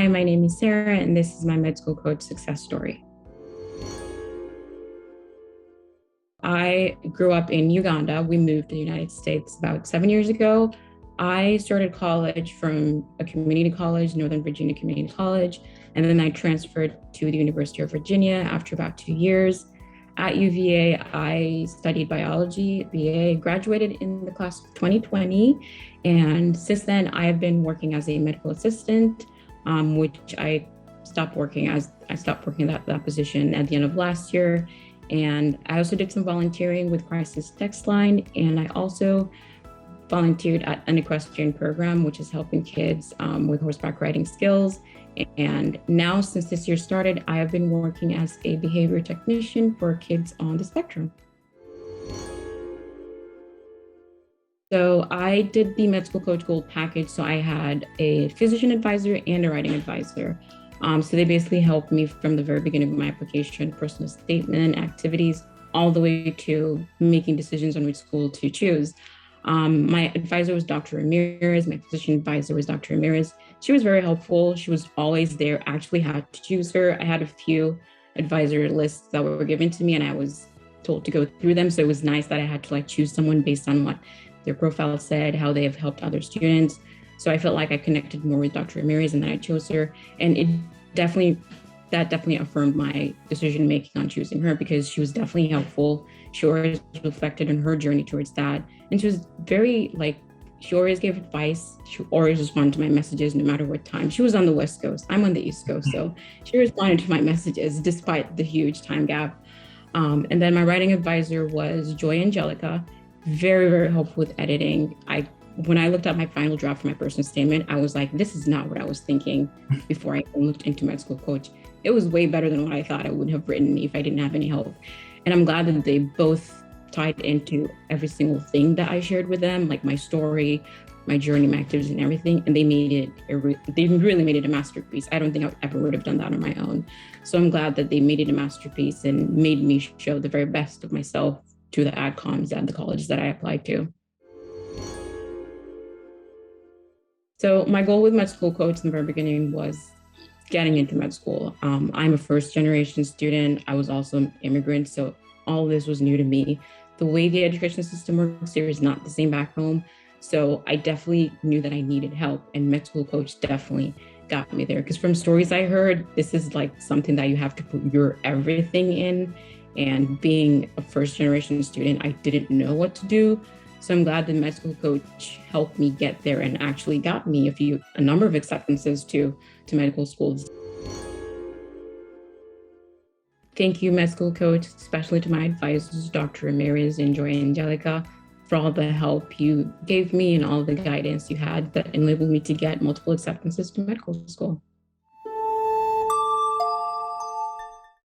Hi, my name is Sarah, and this is my med school coach success story. I grew up in Uganda. We moved to the United States about 7 years ago. I started college from a community college, Northern Virginia Community College, and then I transferred to the University of Virginia after about 2 years. At UVA, I studied biology, BA, graduated in the class of 2020, and since then I have been working as a medical assistant, which I stopped working that position at the end of last year. And I also did some volunteering with Crisis Text Line, and I also volunteered at an equestrian program, which is helping kids with horseback riding skills. And now, since this year started, I have been working as a behavior technician for kids on the spectrum. So I did the Med School Coach Gold package. So I had a physician advisor and a writing advisor. So they basically helped me from the very beginning of my application, personal statement, activities, all the way to making decisions on which school to choose. My advisor was Dr. Ramirez. My physician advisor was Dr. Ramirez. She was very helpful. She was always there. I actually had to choose her. I had a few advisor lists that were given to me, and I was told to go through them. So it was nice that I had to choose someone based on what their profile said, how they have helped other students. So I felt like I connected more with Dr. Ramirez, and then I chose her. And that definitely affirmed my decision making on choosing her, because she was definitely helpful. She always reflected on her journey towards that. And she was very she always gave advice. She always responded to my messages no matter what time. She was on the West Coast. I'm on the East Coast. So she responded to my messages despite the huge time gap. And then my writing advisor was Joy Angelica. Very, very helpful with editing. When I looked at my final draft for my personal statement, I was like, this is not what I was thinking before I looked into Med School Coach. It was way better than what I thought I would have written if I didn't have any help. And I'm glad that they both tied into every single thing that I shared with them, like my story, my journey, my activities, and everything. And they really made it a masterpiece. I don't think I ever would have done that on my own. So I'm glad that they made it a masterpiece and made me show the very best of myself to the adcoms at the colleges that I applied to. So my goal with Med School Coach in the very beginning was getting into med school. I'm a first generation student. I was also an immigrant, so all this was new to me. The way the education system works here is not the same back home. So I definitely knew that I needed help, and Med School Coach definitely got me there. Because from stories I heard, this is something that you have to put your everything in. And being a first generation student, I didn't know what to do. So I'm glad the Med School Coach helped me get there and actually got me a number of acceptances to medical schools. Thank you, Med School Coach, especially to my advisors, Dr. Ramirez and Joy Angelica, for all the help you gave me and all the guidance you had that enabled me to get multiple acceptances to medical school.